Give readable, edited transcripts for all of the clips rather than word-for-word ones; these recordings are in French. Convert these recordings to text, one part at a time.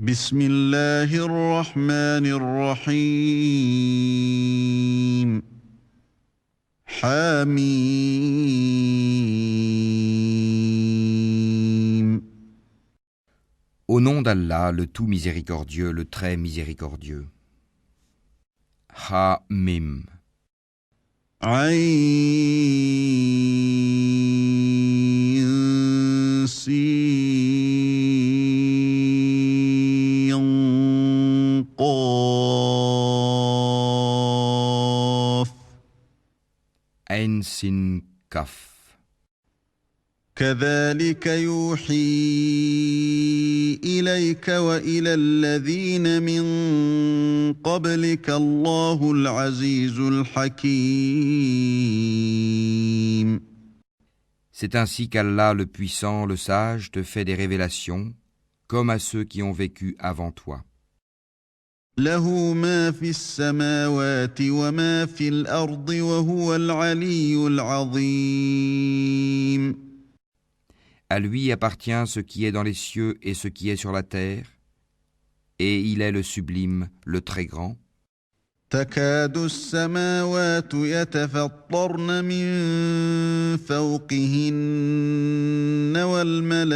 بسم الله الرحمن الرحيم حميم. Au nom d'Allah, le tout miséricordieux, le très miséricordieux. Ha-Mim. عين سين قاف Ain Sin Kaf. كذلك يوحي إليك وإلى الذين من قبلك الله العزيز الحكيم. C'est ainsi qu'Allah, le puissant, le sage, te fait des révélations, comme à ceux qui ont vécu avant toi. له ما في السماوات وما في الأرض وهو العلي العظيم. À lui appartient ce qui est dans les cieux et ce qui est sur la terre, et il est le sublime, le très grand. تكاد السماوات يتفطرن من فوقهن والملائكة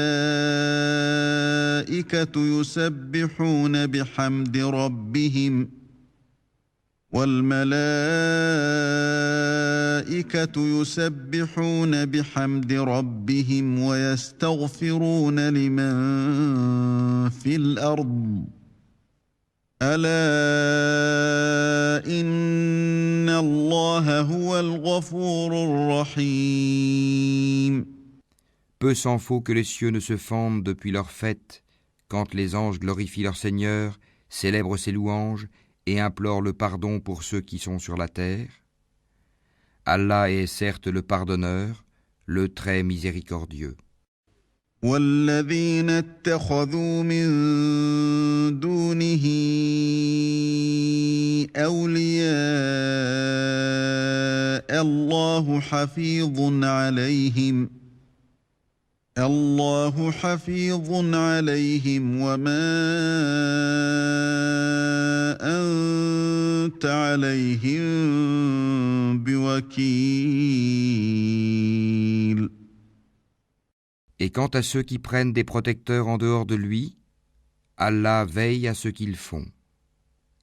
يسبحون بحمد ربهم ويستغفرون لمن في الأرض ألا إن الله هو الغفور الرحيم. Peu s'en faut que les cieux ne se fendent depuis leur fête, quand les anges glorifient leur Seigneur, célèbrent ses louanges et implorent le pardon pour ceux qui sont sur la terre. Allah est certes le pardonneur, le très miséricordieux. والذين اتخذوا من دونه أولياء الله حفيظ عليهم وما أنت عليهم بوكيل. Et quant à ceux qui prennent des protecteurs en dehors de lui, Allah veille à ce qu'ils font,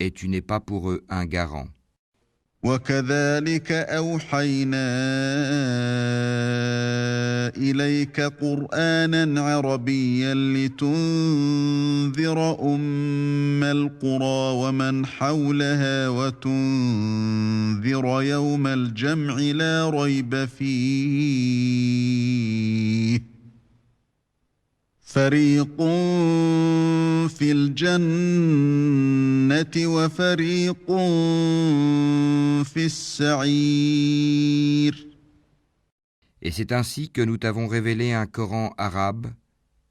et tu n'es pas pour eux un garant. وكذلك أوحينا إليك قرآنا عربيا لتنذر أم القرى ومن حولها وتنذر يوم الجمع لا ريب فيه فريق في الجنة وفريق في السعير. Et c'est ainsi que nous t'avons révélé un Coran arabe,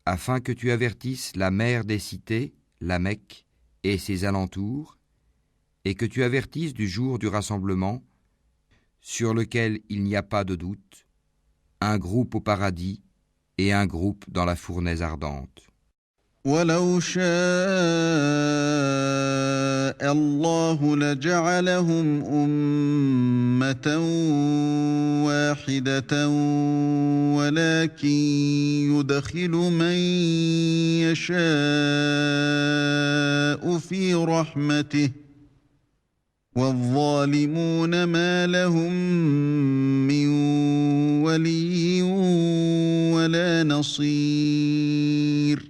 afin que tu avertisses la mère des cités, la Mecque, et ses alentours, et que tu avertisses du jour du rassemblement, sur lequel il n'y a pas de doute, un groupe au paradis et un groupe dans la fournaise ardente. ولو شاء الله لجعلهم أمة واحدة ولكن يدخل من يشاء في رحمته والظالمون ما لهم من ولي ولا نصير.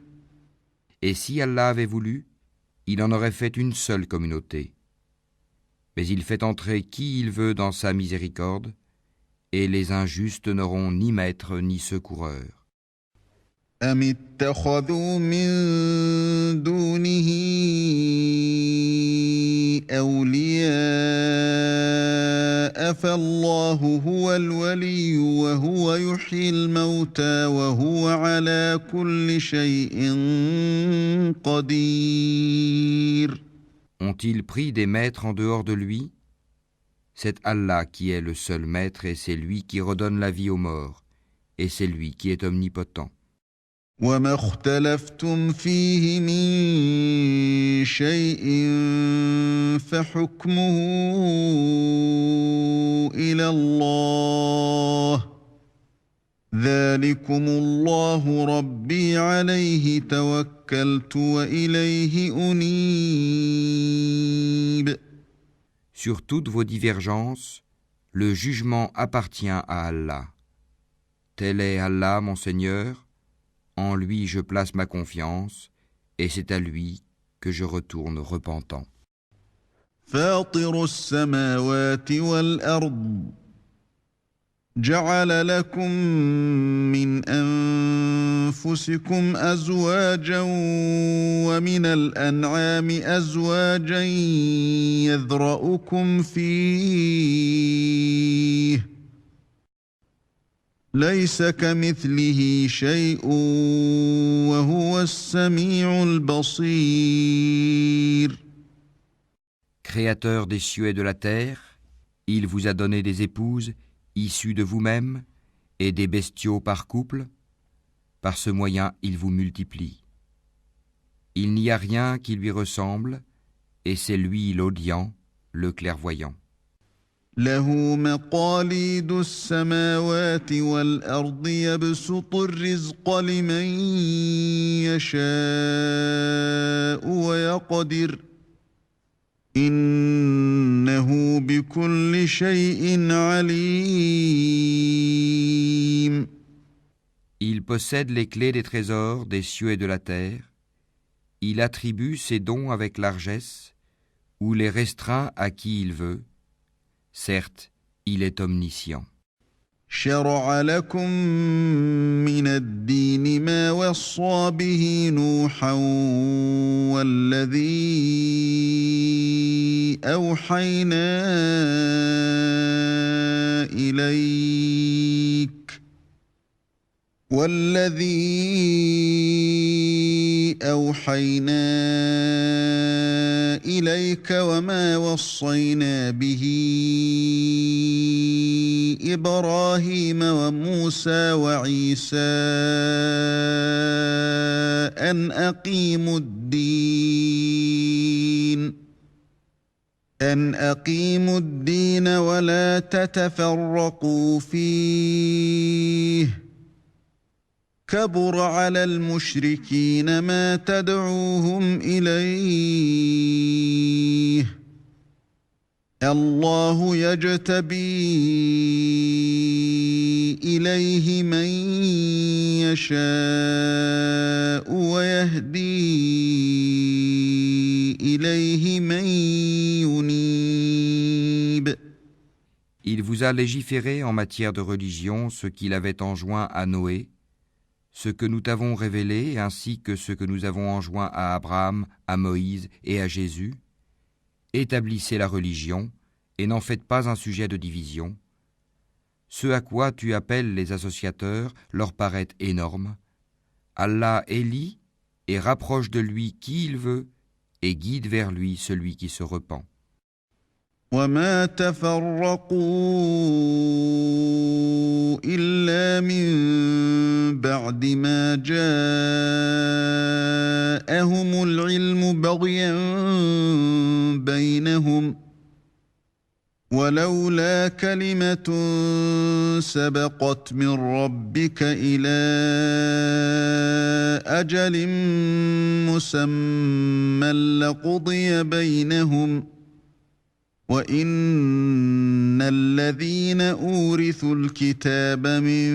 Et si Allah avait voulu, il en aurait fait une seule communauté. Mais il fait entrer qui il veut dans sa miséricorde, et les injustes n'auront ni maître ni secoureur. أم اتخذوا من دونه أولياء فالله هو الولي وهو يحيي الموتى وهو على كل شيء قدير. Ont-ils pris des maîtres en dehors de lui ? C'est Allah qui est le seul maître et c'est lui qui redonne la vie aux morts, et c'est lui qui est omnipotent. وما اختلفتم فيه من شيء فحكمه إلى الله ذلكم الله ربي عليه توكلت وإليه أنيب. Sur toutes vos divergences, le jugement appartient à Allah. Tel est Allah, mon Seigneur, en lui je place ma confiance, et c'est à lui que je retourne repentant. فاطر السماوات والأرض جعل لكم من أنفسكم أزواجا ومن الأنعام أزواجا يذرأكم فيه ليس كمثله شيء وهو السميع البصير. Créateur des cieux et de la terre, il vous a donné des épouses issus de vous-même, et des bestiaux par couple. Par ce moyen, il vous multiplie. Il n'y a rien qui lui ressemble, et c'est lui l'audient, le clairvoyant. له مقاليد السماوات والأرض يبسط الرزق لمن يشاء ويقدر إنه بكل شيء عليم. Il possède les clés des trésors des cieux et de la terre. Il attribue ses dons avec largesse, ou les restreint à qui il veut. Certes, il est omniscient. شرع لكم من الدين ما وصى به نوحا والذي أوحينا إليك وما وصينا به إبراهيم وموسى وعيسى أن أقيموا الدين ولا تتفرقوا فيه كبر على المشركين ما تدعوهم إليه الله يجتبي إليه من يشاء ويهدي إليه من ينيب. Il vous a légiféré en matière de religion ce qu'il avait enjoint à Noé, ce que nous t'avons révélé ainsi que ce que nous avons enjoint à Abraham, à Moïse et à Jésus. Établissez la religion et n'en faites pas un sujet de division. Ce à quoi tu appelles les associateurs leur paraît énorme. Allah élit et rapproche de lui qui il veut et guide vers lui celui qui se repent. وما تفرقوا إلا من بعد ما جاءهم العلم بغيا بينهم ولولا كلمة سبقت من ربك إلى أجل مسمى لقضي بينهم وَإِنَّ الَّذِينَ أُورِثُوا الْكِتَابَ مِن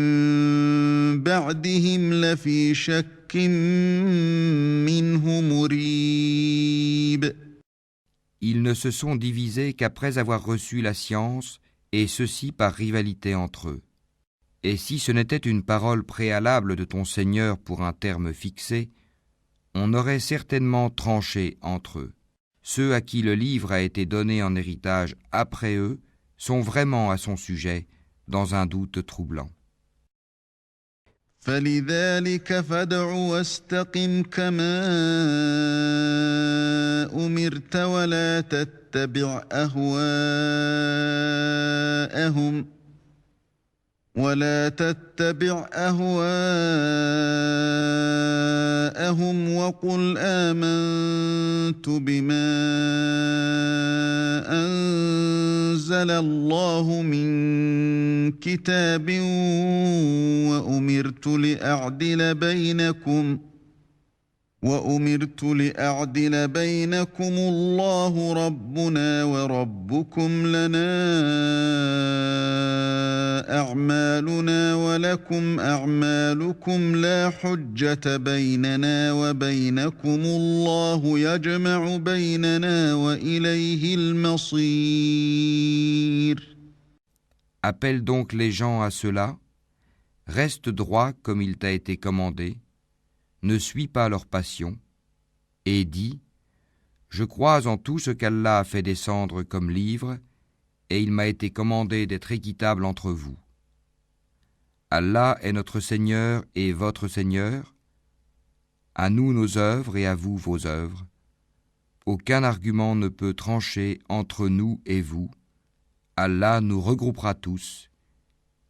بَعْدِهِمْ لَفِي شَكٍّ مِّنْهُ مُرِيبٍ. Ils ne se sont divisés qu'après avoir reçu la science, et ceci par rivalité entre eux. Et si ce n'était une parole préalable de ton Seigneur pour un terme fixé, on aurait certainement tranché entre eux. Ceux à qui le livre a été donné en héritage après eux sont vraiment à son sujet dans un doute troublant. فَلِذَلِكَ فَادْعُ وَاسْتَقِمْ كَمَا أُمِرْتَ وَلَا تَتَّبِعْ أَهْوَاءَهُمْ ولا تتبع أهواءهم وقل آمنت بما أنزل الله من كتاب وأمرت لأعدل بينكم الله ربنا وربكم لنا أعمالنا ولكم أعمالكم لا حجة بيننا وبينكم الله يجمع بيننا وإليه المصير. Appelle donc les gens à cela, reste droit comme il t'a été commandé, ne suis pas leur passion, et dis, je crois en tout ce qu'Allah a fait descendre comme livre, et il m'a été commandé d'être équitable entre vous. Allah est notre Seigneur et votre Seigneur, à nous nos œuvres et à vous vos œuvres. Aucun argument ne peut trancher entre nous et vous. Allah nous regroupera tous,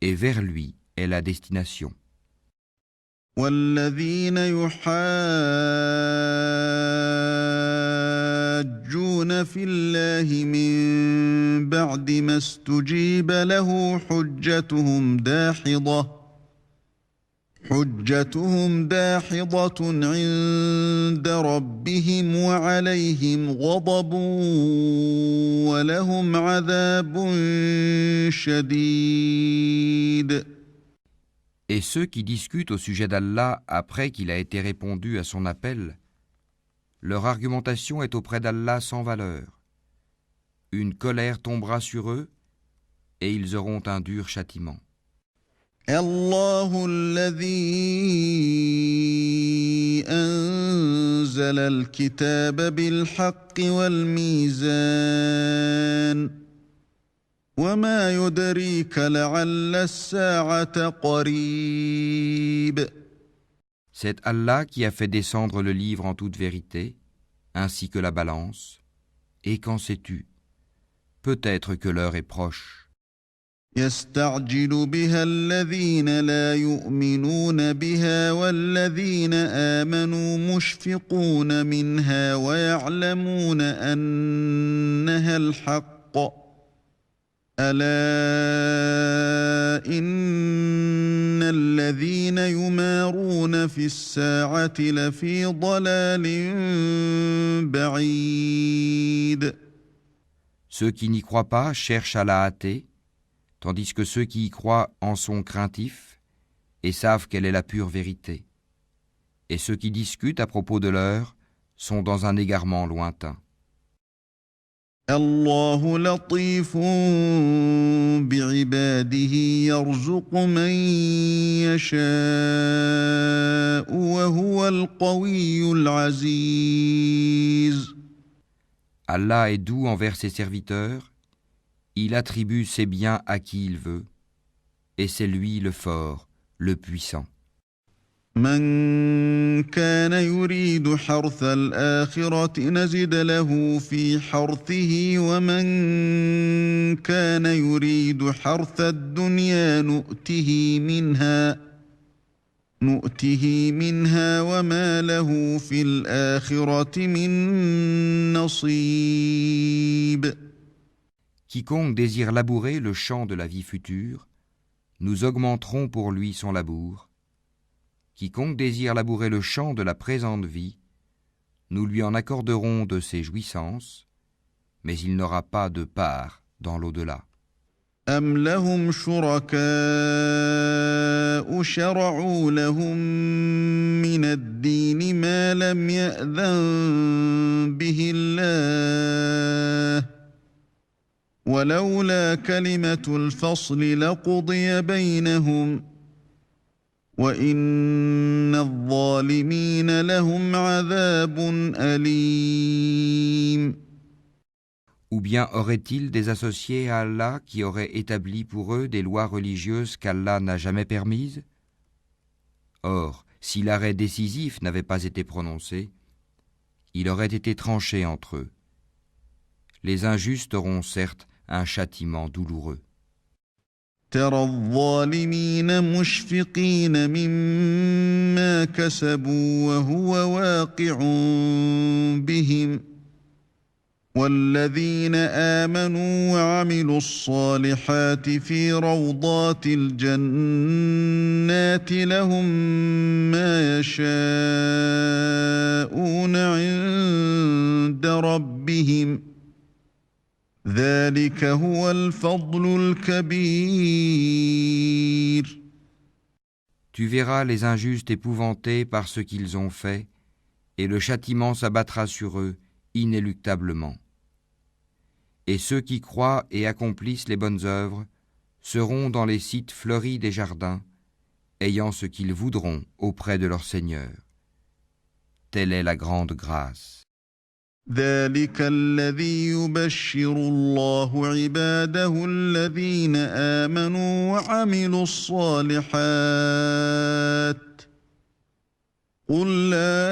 et vers lui est la destination. والذين يحاجون في الله من بعد ما استجيب له حجتهم داحضة عند ربهم وعليهم غضب ولهم عذاب شديد. Et ceux qui discutent au sujet d'Allah après qu'il a été répondu à son appel, leur argumentation est auprès d'Allah sans valeur. Une colère tombera sur eux et ils auront un dur châtiment. الله الذي أنزل الكتاب بالحق والميزان وما يدريك لعل الساعة قريب. C'est Allah qui a fait descendre le livre en toute vérité, ainsi que la balance. Et qu'en sais-tu? Peut-être que l'heure est proche. يستعجل بها الذين لا يؤمنون بها والذين آمنوا مشفقون منها ويعلمون أنها الحق ألا إن الذين يمارون في الساعة لفي ضلال بعيد. Ceux qui n'y croient pas cherchent à la hâter, tandis que ceux qui y croient en sont craintifs et savent quelle est la pure vérité. Et ceux qui discutent à propos de l'heure sont dans un égarement lointain. الله لطيف بعباده يرزق من يشاء وهو القوي العزيز. Allah est doux envers ses serviteurs, il attribue ses biens à qui il veut, et c'est lui le fort, le puissant. من كان يريد حرث الآخرة نزد له في حرثه ومن كان يريد حرث الدنيا نؤته منها وما له في الآخرة من نصيب. Quiconque désire labourer le champ de la vie future, nous augmenterons pour lui son labour. Quiconque désire labourer le champ de la présente vie, nous lui en accorderons de ses jouissances, mais il n'aura pas de part dans l'au-delà. أَمْ لَهُمْ شُرَكَاءُ شَرَعُوا لَهُم مِّنَ الدِّينِ مَا لَمْ يَأْذَن بِهِ اللَّهُ وَلَوْلَا كَلِمَةُ الْفَصْلِ لَقُضِيَ بَيْنَهُمْ وَإِنَّ الظَّالِمِينَ لَهُمْ عَذَابٌ أَلِيمٌ. Ou bien auraient-ils des associés à Allah qui auraient établi pour eux des lois religieuses qu'Allah n'a jamais permises? Or, si l'arrêt décisif n'avait pas été prononcé, il aurait été tranché entre eux. Les injustes auront certes un châtiment douloureux. ترى الظالمين مشفقين مما كسبوا وهو واقع بهم والذين آمنوا وعملوا الصالحات في روضات الجنات لهم ما يشاءون عند ربهم ذلك هو الفضل الكبير. Tu verras les injustes épouvantés par ce qu'ils ont fait, et le châtiment s'abattra sur eux inéluctablement. Et ceux qui croient et accomplissent les bonnes œuvres seront dans les sites fleuris des jardins, ayant ce qu'ils voudront auprès de leur Seigneur. Telle est la grande grâce. ذلك الذي يبشر الله عباده الذين آمنوا وعملوا الصالحات قل لا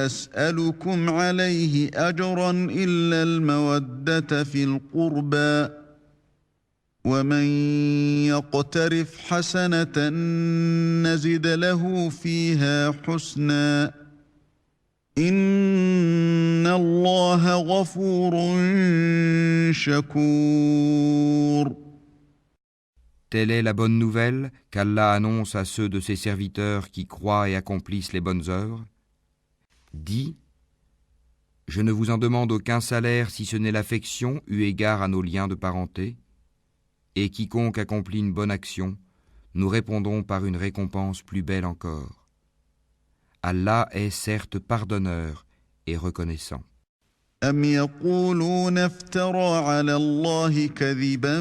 أسألكم عليه أجرا إلا المودة في القربى ومن يقترف حسنة نزد له فيها حسنا إن الله غفور شكور. Telle est la bonne nouvelle qu'Allah annonce à ceux de ses serviteurs qui croient et accomplissent les bonnes œuvres. Dis, je ne vous en demande aucun salaire si ce n'est l'affection eu égard à nos liens de parenté, et quiconque accomplit une bonne action, nous répondons par une récompense plus belle encore. Allah est certes pardonneur et reconnaissant. أم يقولون افترى على الله كذبا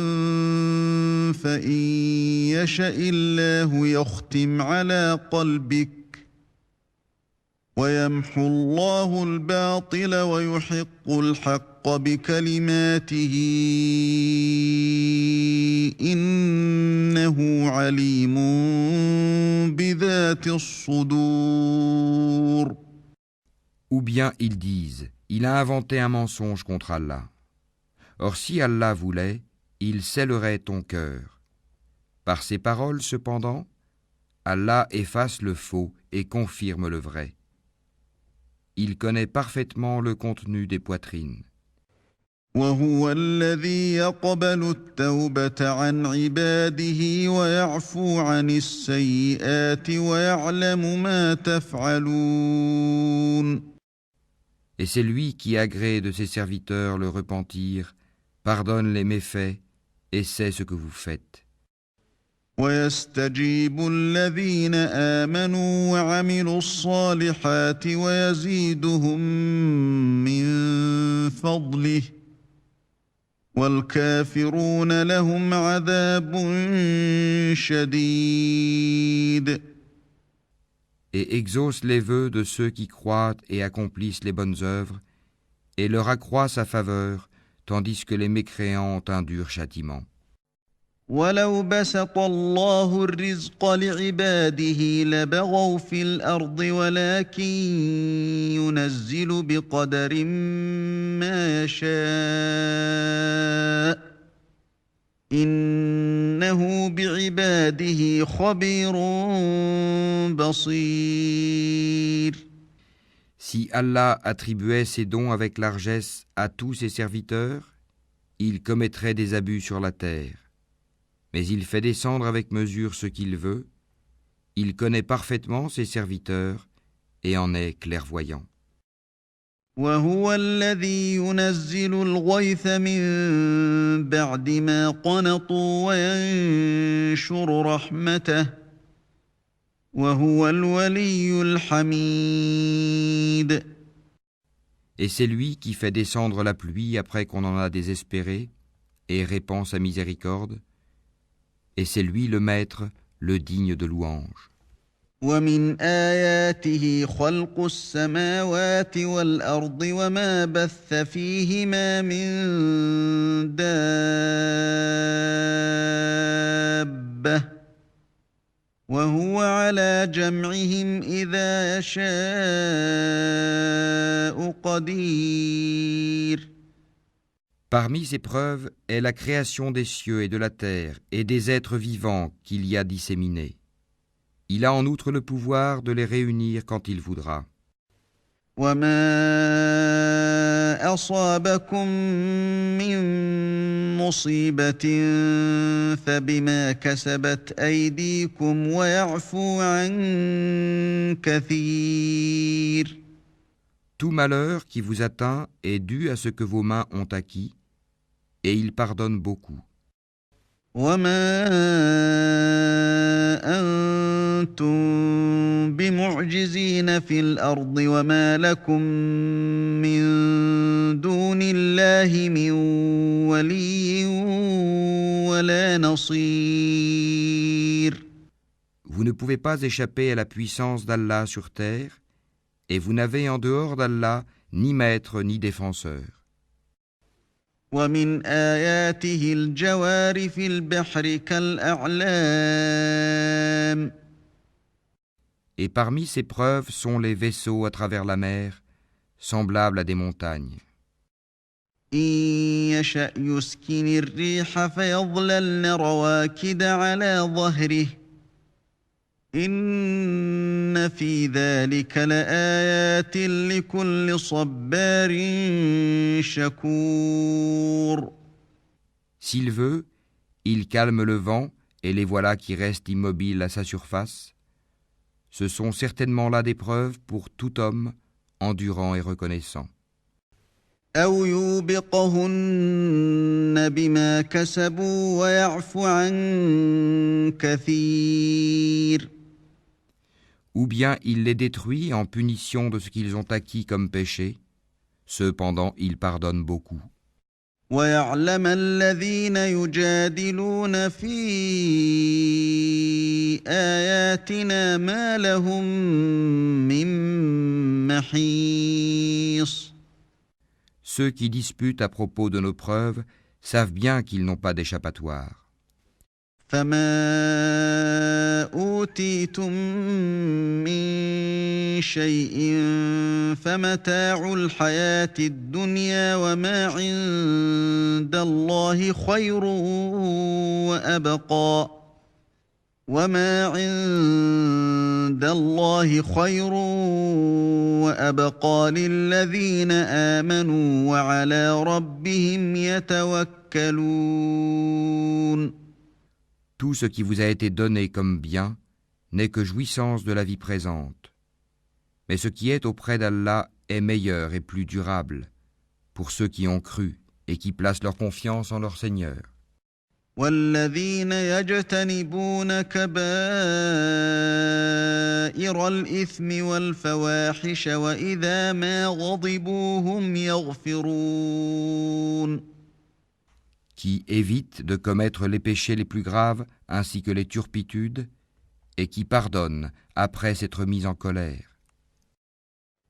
فإن يشأ الله يختم على قلبك ويمحو الله الباطل ويحق الحق بكلماته إنه عليم بذات الصدور. Ou bien ils disent, il a inventé un mensonge contre Allah. Or si Allah voulait, il scellerait ton cœur. Par ses paroles cependant, Allah efface le faux et confirme le vrai. Il connaît parfaitement le contenu des poitrines. وهو الذي يقبل التوبة عن عباده ويعفو عن السيئات ويعلم ما تفعلون. Et c'est lui qui agrée de ses serviteurs le repentir, pardonne les méfaits et sait ce que vous faites. ويستجيب الذين آمنوا وعملوا الصالحات ويزيدهم من فضله والكافرون لهم عذاب شديد. Et exauce les vœux de ceux qui croient et accomplissent les bonnes œuvres, et leur accroît sa faveur, tandis que les mécréants ont un dur châtiment. ولو بسط الله الرزق لعباده لبغوا في الأرض ولكن ينزل بقدر ما يشاء إنه بعباده خبير بصير. Si Allah attribuait ses dons avec largesse à tous ses serviteurs, il commettrait des abus sur la terre. Mais il fait descendre avec mesure ce qu'il veut, il connaît parfaitement ses serviteurs et en est clairvoyant. وهو الذي ينزل الغيث من بعد ما قنطوا وينشر رحمته وهو الولي الحميد. Et c'est lui qui fait descendre la pluie après qu'on en a désespéré et répand sa miséricorde. Et c'est lui le maître, le digne de louange. ومن آياته خلق السماوات والأرض وما بث فيهما من دابة وهو على جمعهم إذا يشاء قدير. Parmi ces preuves est la création des cieux et de la terre et des êtres vivants qu'il y a disséminés. Il a en outre le pouvoir de les réunir quand il voudra. وما أصابكم من مصيبة فبما كسبت أيديكم ويعفو عن كثير. Tout malheur qui vous atteint est dû à ce que vos mains ont acquis, et il pardonne beaucoup. وما أنتم بمعجزين في الأرض وما لكم من دون الله من ولي ولا نصير. Vous ne pouvez pas échapper à la puissance d'Allah sur terre, et vous n'avez en dehors d'Allah ni maître ni défenseur. ومن آياته الجوار في البحر كالأعلام. Et parmi ces preuves sont les vaisseaux à travers la mer, semblables à des montagnes. إن يشأ يسكن الريح فيظللن رواكد على ظهره إن في ذلك لآيات لكل صبار شكور. S'il veut, il calme le vent et les voilà qui restent immobiles à sa surface. Ce sont certainement là des preuves pour tout homme endurant et reconnaissant. أو يوبقهن بما كسبوا ويعفو عن كثير. Ou bien il les détruit en punition de ce qu'ils ont acquis comme péché. Cependant, il pardonne beaucoup. ويعلم الذين يجادلون في آياتنا ما لهم من محيص. Ceux qui disputent à propos de nos preuves savent bien qu'ils n'ont pas d'échappatoire. فما أوتيتم من شيء فمتاع الحياة الدنيا وما عند الله خير وأبقى وما عند الله خير وأبقى للذين آمنوا وعلى ربهم يتوكلون. Tout ce qui vous a été donné comme bien n'est que jouissance de la vie présente. Mais ce qui est auprès d'Allah est meilleur et plus durable pour ceux qui ont cru et qui placent leur confiance en leur Seigneur. والذين يجتنبون كبائر الإثم والفواحش وإذا ما غضبوا هم يغفرون. Qui évitent de commettre les péchés les plus graves ainsi que les turpitudes et qui pardonnent après s'être mis en colère.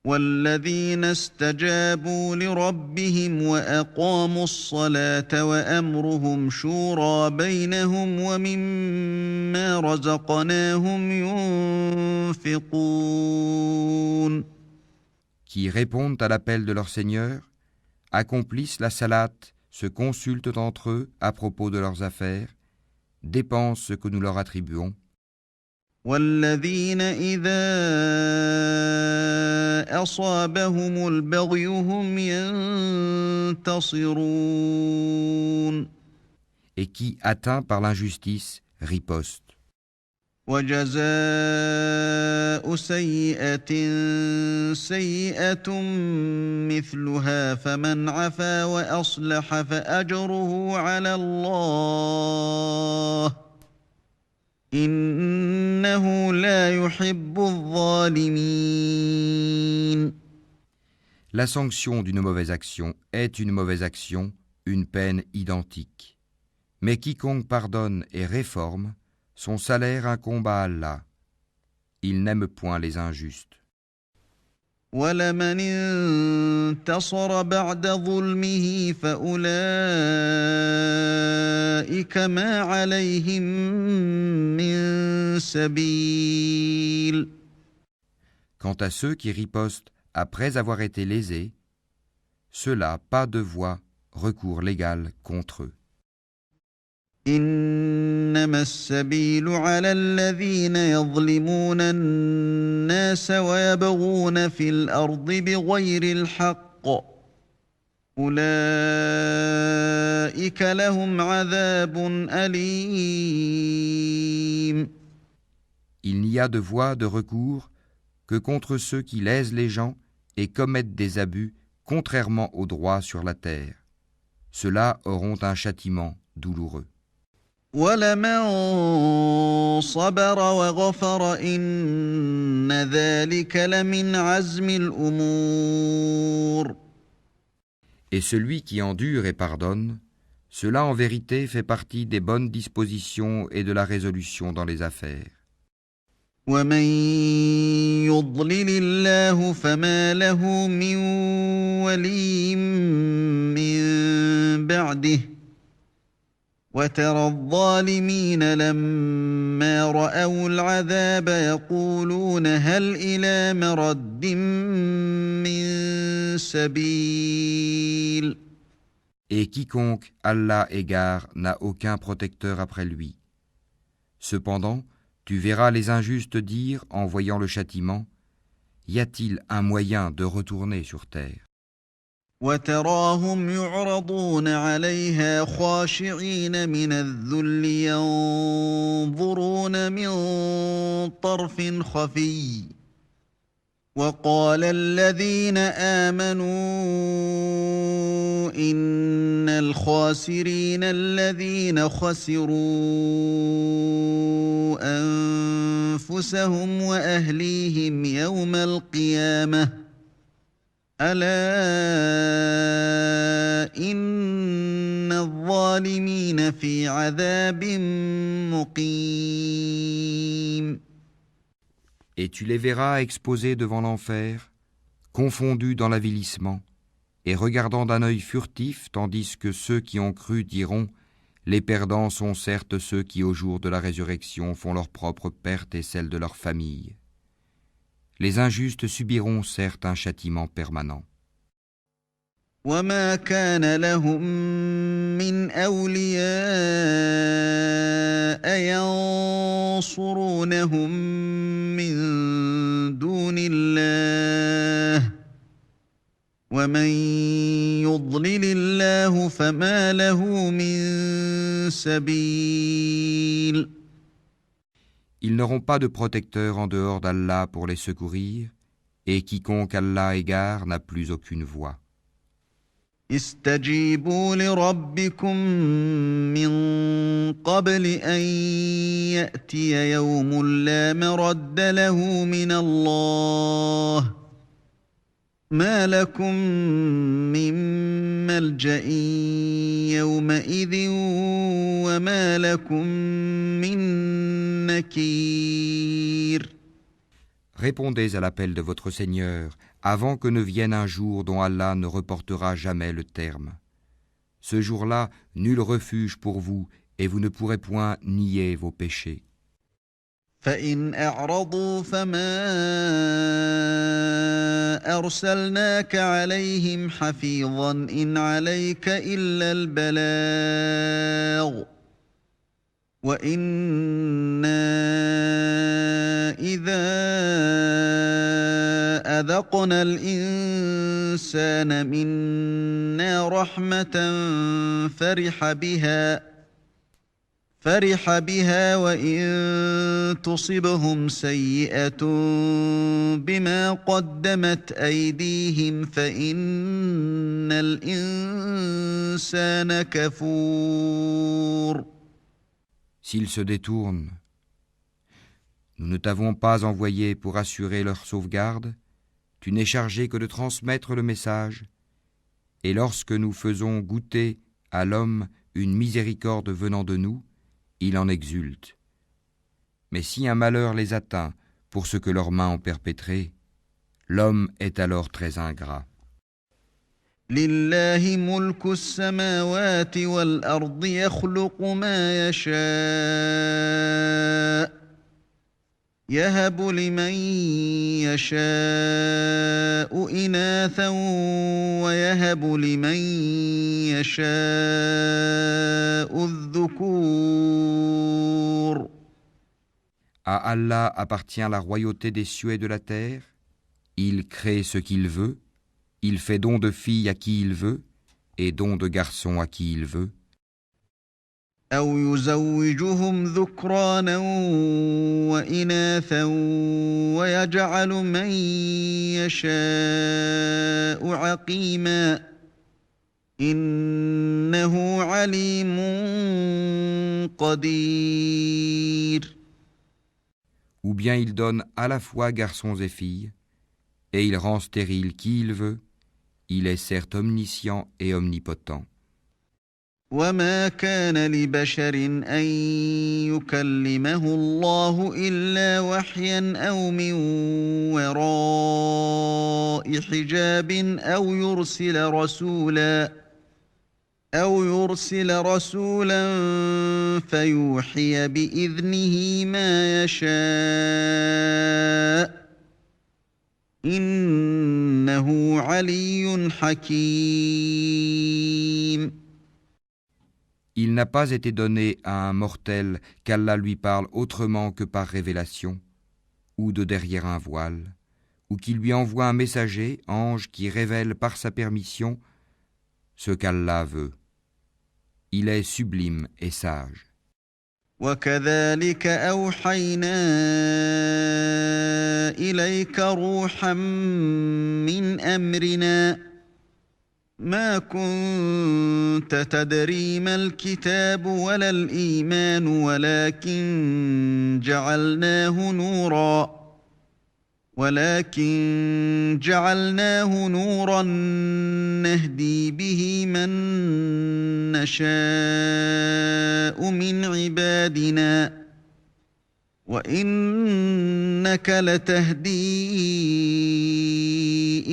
والذين استجابوا لربهم وأقاموا الصلاة وأمرهم شورى بينهم ومما رزقناهم ينفقون. Qui répondent à l'appel de leur Seigneur, accomplissent la salate, se consultent entre eux à propos de leurs affaires, dépensent ce que nous leur attribuons. والذين إذا أصابهم البغي هم ينتصرون. Et qui, atteints par l'injustice, ripostent. وجزاء سيئة سيئة مثلها فمن عفا وأصلح فأجره على الله إنه لا يحب الظالمين. La sanction d'une mauvaise action est une mauvaise action, une peine identique. Mais quiconque pardonne et réforme, son salaire incombe à Allah. Il n'aime point les injustes. وَلَمَنِ انتَصَرَ بَعْدَ ظُلْمِهِ فَأُولَئِكَ مَا عَلَيْهِمْ مِنْ سَبِيلٍ. Quant à ceux qui ripostent après avoir été lésés, ceux-là pas de voie recours légal contre eux. إنما السبيل على الذين يظلمون الناس ويبغون في الأرض بغير الحق أولئك لهم عذاب أليم. Il n'y a de voie de recours que contre ceux qui lèsent les gens et commettent des abus contrairement au droit sur la terre. Ceux-là auront un châtiment douloureux. ولمن صبر وغفر إن ذلك لمن عزم الأمور. Et celui qui endure et pardonne, cela en vérité fait partie des bonnes dispositions et de la résolution dans les affaires. ومن يضلل الله فما له من ولي من بعده وترى الظالمين لما رأوا العذاب يقولون هل إلى مرد من سبيل. Et quiconque Allah égare n'a aucun protecteur après lui. Cependant, tu verras les injustes dire, en voyant le châtiment, y a-t-il un moyen de retourner sur terre? وتراهم يعرضون عليها خاشعين من الذل ينظرون من طرف خفي وقال الذين آمنوا إن الخاسرين الذين خسروا أنفسهم وأهليهم يوم القيامة ألا إن الظالمين في عذاب مقيم. Et tu les verras exposés devant l'enfer, confondus dans l'avilissement, et regardant d'un œil furtif, tandis que ceux qui ont cru diront « Les perdants sont certes ceux qui au jour de la résurrection font leur propre perte et celle de leur famille. » Les injustes subiront certes un châtiment permanent. وما كان لهم من أولياء ينصرونهم من دون الله ومن يضلل الله فما له من سبيل. Ils n'auront pas de protecteur en dehors d'Allah pour les secourir, et quiconque Allah égare n'a plus aucune voie. استجيبوا لربكم من قبل أن يأتي يوم لا مرد له من الله ما لكم من ملجأ يومئذ وما لكم من نكير. Répondez à l'appel de votre Seigneur avant que ne vienne un jour dont Allah ne reportera jamais le terme. Ce jour-là, nul refuge pour vous et vous ne pourrez point nier vos péchés. فإن أعرضوا فما أرسلناك عليهم حفيظا إن عليك إلا البلاغ وإنا إذا أذقنا الإنسان منا رحمة فرح بها وإن تصبهم سيئة بما قدمت أيديهم فإن الإنسان كفور. S'ils se détournent, nous ne t'avons pas envoyé pour assurer leur sauvegarde, tu n'es chargé que de transmettre le message, et lorsque nous faisons goûter à l'homme une miséricorde venant de nous, il en exulte. Mais si un malheur les atteint pour ce que leurs mains ont perpétré, l'homme est alors très ingrat. لله ملك السماوات والأرض يخلق ما يشاء يهب لمن يشاء إناثا يهب لمن يشاء الذكور À Allah appartient la royauté des cieux et de la terre. Il crée ce qu'il veut. Il fait don de filles à qui il veut et don de garçons à qui il veut. أو يزوجهم ذكرانا وإناثا ويجعل من يشاء عقيما إنه عليم قدير. Ou bien il donne à la fois garçons et filles, et il rend stérile qui il veut. Il est certes omniscient et omnipotent. وما كان لبشر أن يكلمه الله إلا وحيا أو من وراء حجاب أو يرسل رسولا فيوحي بإذنه ما يشاء إنه علي حكيم. Il n'a pas été donné à un mortel qu'Allah lui parle autrement que par révélation, ou de derrière un voile, ou qu'il lui envoie un messager, ange, qui révèle par sa permission ce qu'Allah veut. Il est sublime et sage. وكذلك أوحينا إليك روحا من أمرنا ما كنت تدري ما الكتاب ولا الإيمان ولكن جعلناه نورا نهدي به من نشاء من عبادنا وإنك لتهدي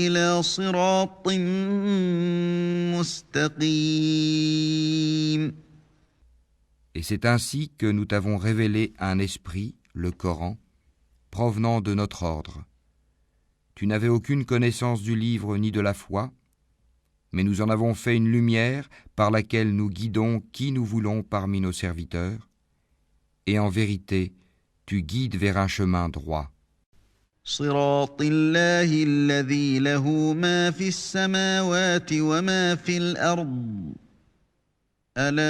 إلى صراط مستقيم. Et c'est ainsi que nous t'avons révélé un esprit, le Coran, provenant de notre ordre. Tu n'avais aucune connaissance du livre ni de la foi, mais nous en avons fait une lumière par laquelle nous guidons qui nous voulons parmi nos serviteurs, et en vérité, tu guides vers un chemin droit. صراط الله الذي له ما في السماوات وما في الأرض ألا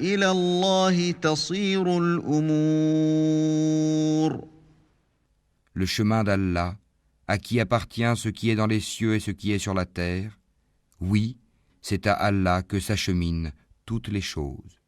إلى الله تصير الأمور. Le chemin d'Allah, à qui appartient ce qui est dans les cieux et ce qui est sur la terre, oui, c'est à Allah que s'acheminent toutes les choses.